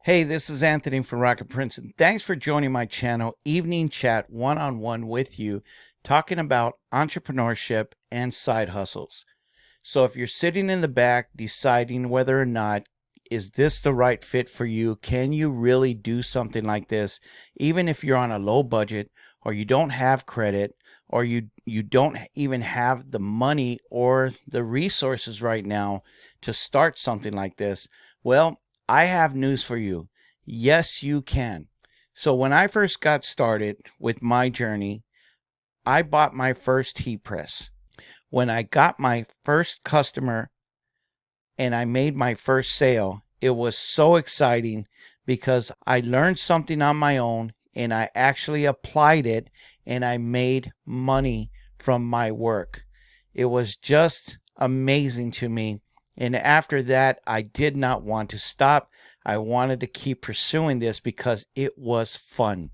Hey, this is Anthony from Rocket Prince, and thanks for joining my channel, Evening Chat one-on-one with you, talking about entrepreneurship and side hustles. So if you're sitting in the back deciding whether or not is this the right fit for you, can you really do something like this, even if you're on a low budget or you don't have credit or you don't even have the money or the resources right now to start something like this? Well, I have news for you. Yes, you can. So when I first got started with my journey, I bought my first heat press. When I got my first customer and I made my first sale, it was so exciting because I learned something on my own and I actually applied it and I made money from my work. It was just amazing to me. And after that, I did not want to stop. I wanted to keep pursuing this because it was fun.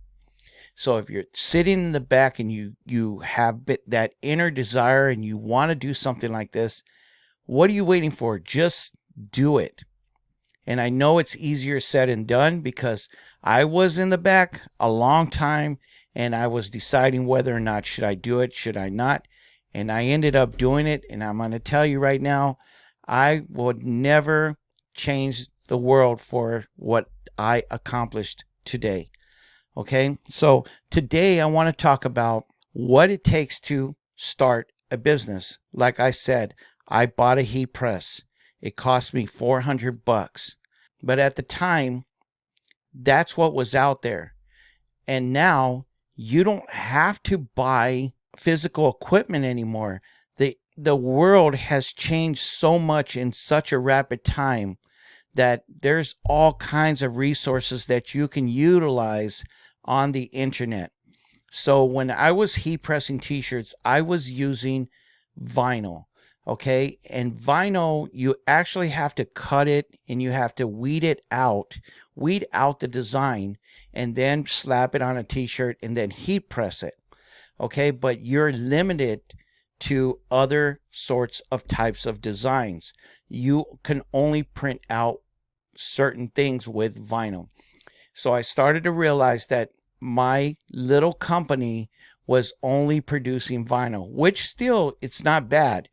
So if you're sitting in the back and you have that inner desire and you want to do something like this, what are you waiting for? Just do it. And I know it's easier said than done because I was in the back a long time and I was deciding whether or not should I do it, should I not? And I ended up doing it. And I'm going to tell you right now, I would never change the world for what I accomplished today. Okay, so today I want to talk about what it takes to start a business. Like I said, I bought a heat press. It cost me $400. But at the time, that's what was out there. And now you don't have to buy physical equipment anymore. The world has changed so much in such a rapid time that there's all kinds of resources that you can utilize on the internet. So when I was heat pressing t-shirts, I was using vinyl. Okay. And vinyl, you actually have to cut it and you have to weed out the design, and then slap it on a t-shirt and then heat press it. Okay. But you're limited to other sorts of types of designs. You can only print out certain things with vinyl. So I started to realize that my little company was only producing vinyl, which still, it's not bad.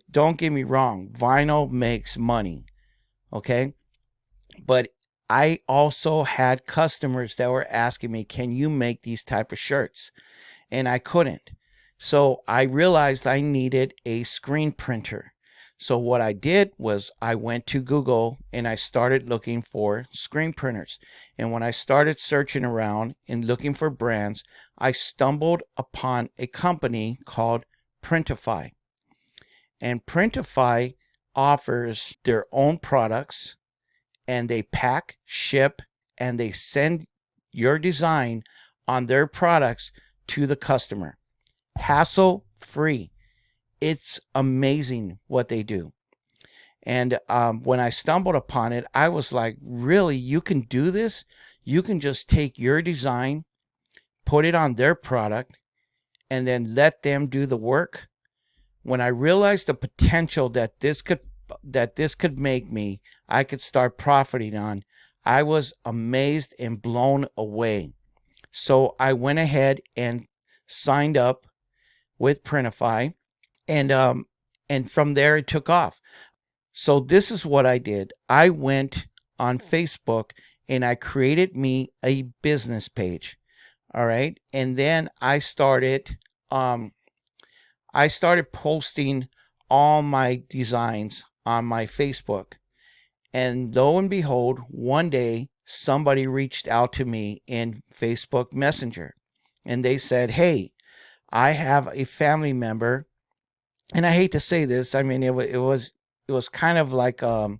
Don't get me wrong, vinyl makes money. Okay. But I also had customers that were asking me, can you make these type of shirts? And I couldn't. So I realized I needed a screen printer. So what I did was I went to Google and I started looking for screen printers. And when I started searching around and looking for brands, I stumbled upon a company called Printify. And Printify offers their own products, and they pack, ship, and they send your design on their products to the customer. Hassle free. It's amazing what they do. And when I stumbled upon it, I was like, really, you can do this? You can just take your design, put it on their product, and then let them do the work. When I realized the potential that this could make me, I could start profiting on, I was amazed and blown away. So I went ahead and signed up with Printify, and from there it took off. So this is what I did. I went on Facebook and I created me a business page. All right. And then I started posting all my designs on my Facebook. And lo and behold, one day somebody reached out to me in Facebook Messenger and they said, "Hey, I have a family member," and I hate to say this. I mean, it was kind of like a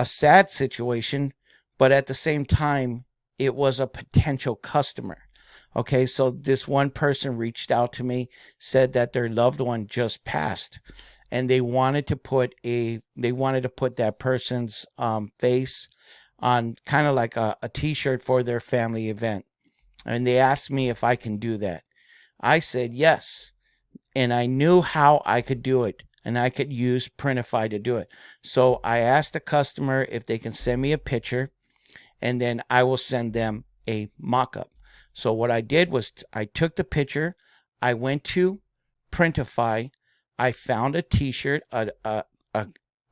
sad situation, but at the same time, it was a potential customer. Okay, so this one person reached out to me, said that their loved one just passed, and they wanted to put that person's face on kind of like a t-shirt for their family event, and they asked me if I can do that. I said yes, and I knew how I could do it, and I could use Printify to do it. So I asked the customer if they can send me a picture, and then I will send them a mock-up. So what I did was I took the picture, I went to Printify, I found a t-shirt, an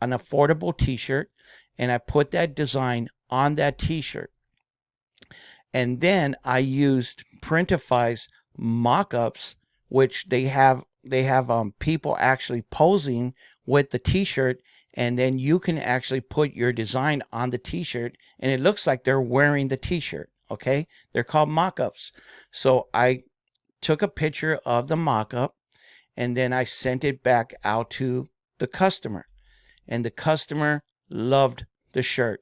affordable t-shirt, and I put that design on that t-shirt. And then I used Printify's mock-ups, which they have people actually posing with the t-shirt, and then you can actually put your design on the t-shirt and it looks like they're wearing the t-shirt. Okay, they're called mock-ups. So I took a picture of the mock-up and then I sent it back out to the customer, and the customer loved the shirt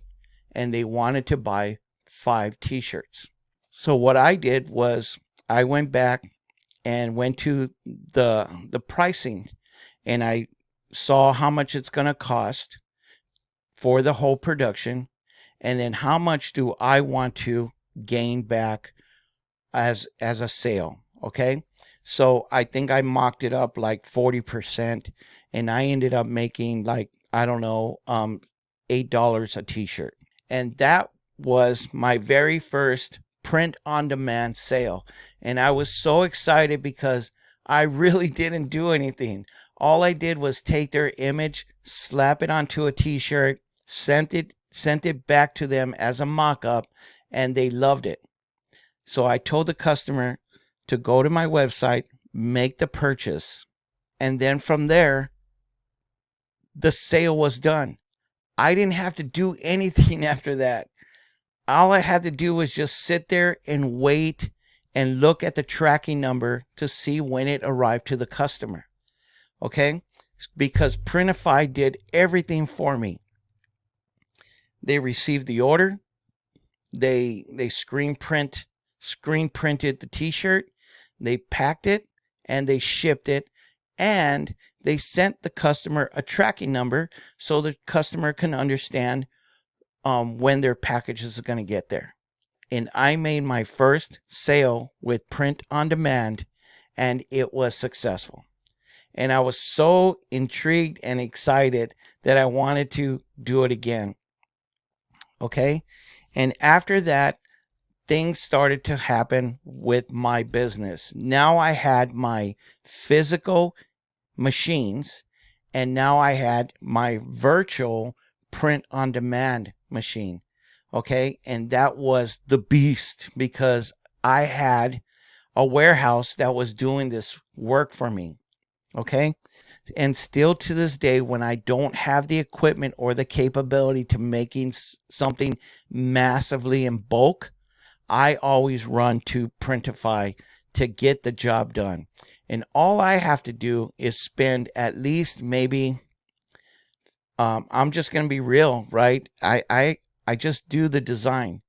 and they wanted to buy 5 t-shirts. So what I did was I went back and went to the pricing, and I saw how much it's going to cost for the whole production, and then how much do I want to gain back as a sale. Okay, so I think I mocked it up like 40%, and I ended up making, like, I don't know, $8 a t-shirt. And that was my very first print on demand sale, and I was so excited because I really didn't do anything. All I did was take their image, slap it onto a t-shirt, sent it back to them as a mock-up, and they loved it. So I told the customer to go to my website, make the purchase, and then from there the sale was done. I didn't have to do anything after that. All I had to do was just sit there and wait and look at the tracking number to see when it arrived to the customer. Okay? Because Printify did everything for me. They received the order. They screen printed the t-shirt. They packed it and they shipped it, and they sent the customer a tracking number so the customer can understand when their package is going to get there. And I made my first sale with print on demand, and it was successful. And I was so intrigued and excited that I wanted to do it again. Okay. And after that, things started to happen with my business. Now I had my physical machines, and now I had my virtual print on demand machine. Okay, and that was the beast because I had a warehouse that was doing this work for me. Okay, and still to this day, when I don't have the equipment or the capability to making something massively in bulk, I always run to Printify to get the job done. And all I have to do is spend at least maybe, I'm just going to be real, right? I just do the design.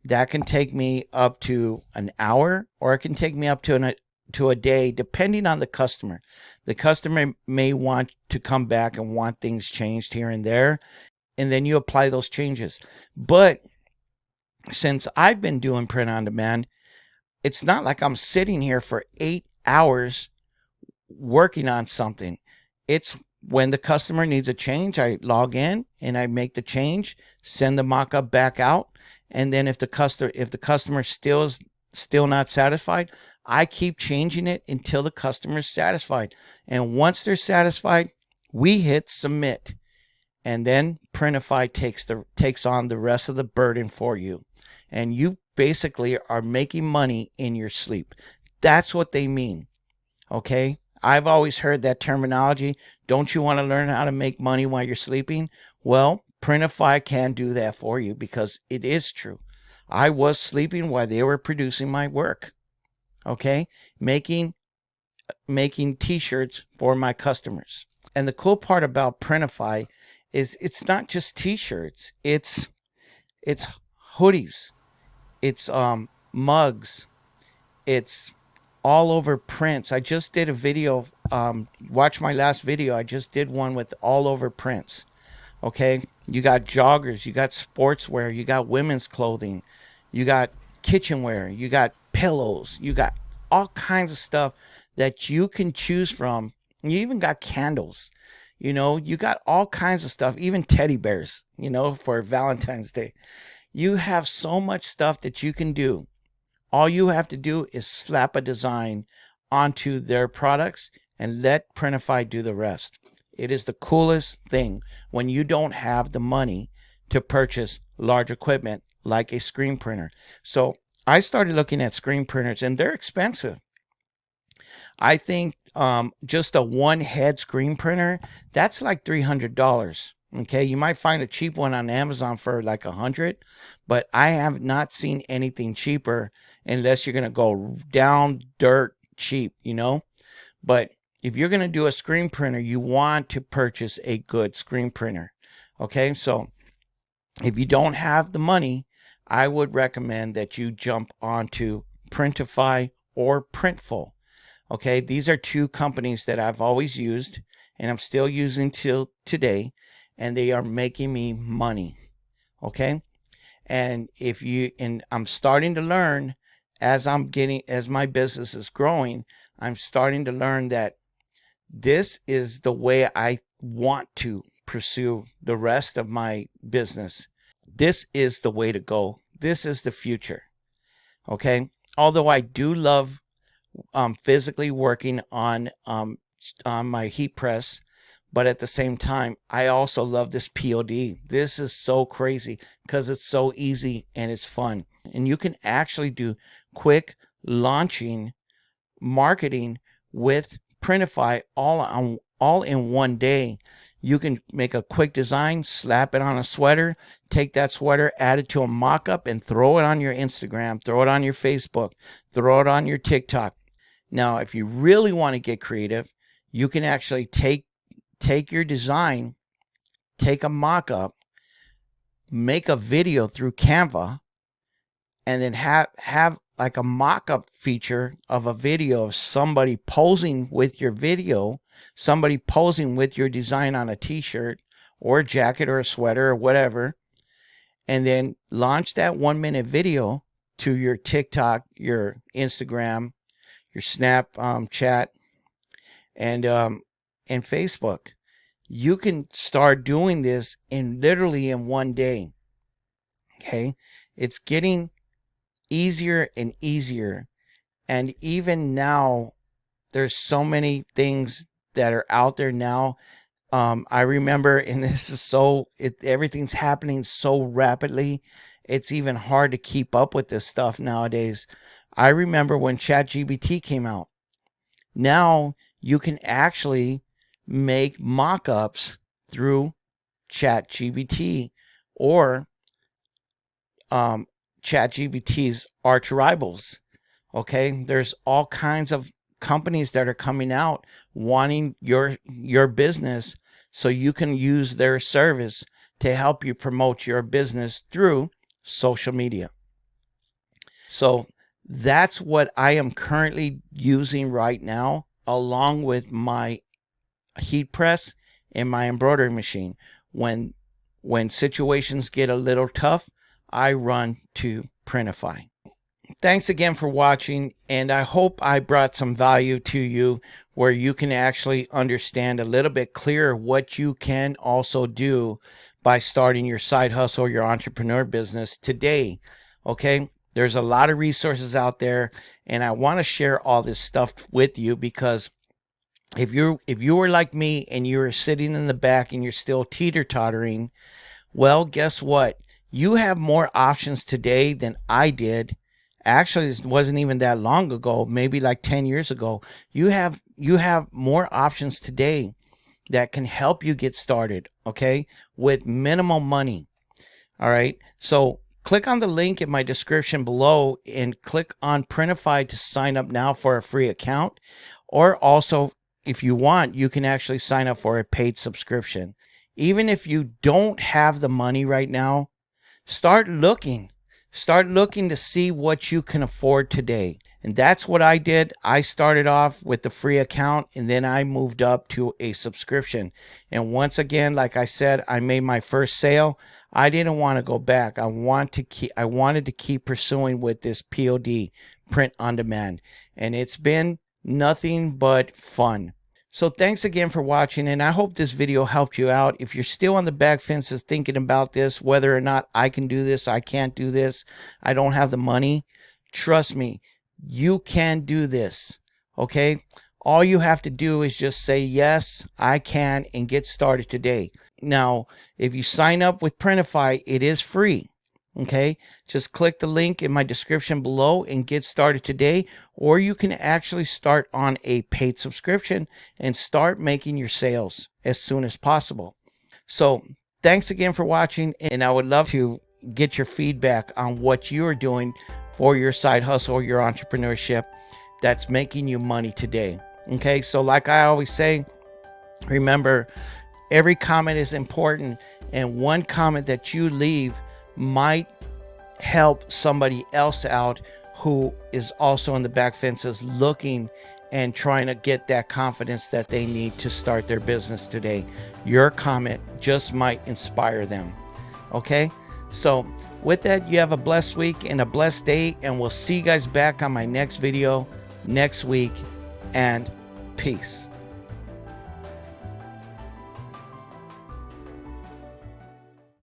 That can take me up to an hour, or it can take me up to a day, depending on the customer. The customer may want to come back and want things changed here and there, and then you apply those changes. But since I've been doing print on demand, it's not like I'm sitting here for 8 hours working on something. It's when the customer needs a change, I log in and I make the change, send the mock-up back out, and then if the customer still not satisfied, I keep changing it until the customer is satisfied. And once they're satisfied, we hit submit, and then Printify takes on the rest of the burden for you, and you basically are making money in your sleep. That's what they mean. Okay, I've always heard that terminology. Don't you want to learn how to make money while you're sleeping? Well, Printify can do that for you, because it is true. I was sleeping while they were producing my work. Okay, making t-shirts for my customers. And the cool part about Printify is it's not just t-shirts. It's hoodies. It's mugs. It's all over prints. I just did a video. Watch my last video. I just did one with all over prints. Okay, you got joggers, you got sportswear, you got women's clothing, you got kitchenware, you got pillows, you got all kinds of stuff that you can choose from. You even got candles, you got all kinds of stuff, even teddy bears, for Valentine's Day. You have so much stuff that you can do. All you have to do is slap a design onto their products and let Printify do the rest. It is the coolest thing when you don't have the money to purchase large equipment like a screen printer. So I started looking at screen printers, and they're expensive. I think just a one head screen printer, that's like $300. Okay, you might find a cheap one on Amazon for like $100, but I have not seen anything cheaper unless you're gonna go down dirt cheap, you know. But if you're gonna do a screen printer, you want to purchase a good screen printer. Okay, so if you don't have the money, I would recommend that you jump onto Printify or Printful. Okay, these are two companies that I've always used and I'm still using till today, and they are making me money. Okay, and I'm starting to learn as my business is growing, I'm starting to learn that this is the way I want to pursue the rest of my business. This is the way to go. This is the future. Okay, although I do love physically working on my heat press, but at the same time, I also love this POD. This is so crazy because it's so easy and it's fun, and you can actually do quick launching marketing with Printify all in one day. You can make a quick design, slap it on a sweater, take that sweater, add it to a mock-up, and throw it on your Instagram, throw it on your Facebook, throw it on your TikTok. Now, if you really want to get creative, you can actually take your design, take a mock-up, make a video through Canva, and then have like a mock-up feature of a video of somebody posing with your video, somebody posing with your design on a t-shirt or a jacket or a sweater or whatever, and then launch that 1-minute video to your TikTok, your Instagram, your Snapchat, and Facebook. You can start doing this literally in one day. Okay, it's getting easier and easier, and even now there's so many things that are out there now. I remember, and this is everything's happening so rapidly, it's even hard to keep up with this stuff nowadays. I remember when ChatGPT came out. Now you can actually make mock-ups through ChatGPT or ChatGPT's arch rivals. Okay, there's all kinds of companies that are coming out wanting your business, so you can use their service to help you promote your business through social media. So that's what I am currently using right now, along with my heat press and my embroidery machine. When situations get a little tough, I run to Printify. Thanks again for watching, and I hope I brought some value to you where you can actually understand a little bit clearer what you can also do by starting your side hustle, your entrepreneur business today. Okay, there's a lot of resources out there, and I want to share all this stuff with you because if you were like me and you were sitting in the back and you're still teeter-tottering, well, guess what? You have more options today than I did. Actually, it wasn't even that long ago, maybe like 10 years ago. You have more options today that can help you get started, okay, with minimal money. All right, so click on the link in my description below and click on Printify to sign up now for a free account. Or also, if you want, you can actually sign up for a paid subscription. Even if you don't have the money right now, start looking to see what you can afford today. And that's what I did. I started off with the free account, and then I moved up to a subscription. And once again, like I said, I made my first sale. I didn't want to go back. I wanted to keep pursuing with this POD, print on demand. And it's been nothing but fun. So thanks again for watching, and I hope this video helped you out. If you're still on the back fences thinking about this, whether or not I can do this, I can't do this, I don't have the money, trust me, you can do this, okay? All you have to do is just say, yes, I can, and get started today. Now, if you sign up with Printify, it is free. Okay, just click the link in my description below and get started today, or you can actually start on a paid subscription and start making your sales as soon as possible. So thanks again for watching, and I would love to get your feedback on what you are doing for your side hustle or your entrepreneurship that's making you money today. Okay, so like I always say, remember, every comment is important, and one comment that you leave might help somebody else out who is also in the back fences looking and trying to get that confidence that they need to start their business today. Your comment just might inspire them. Okay, so with that, you have a blessed week and a blessed day, and we'll see you guys back on my next video next week, and peace.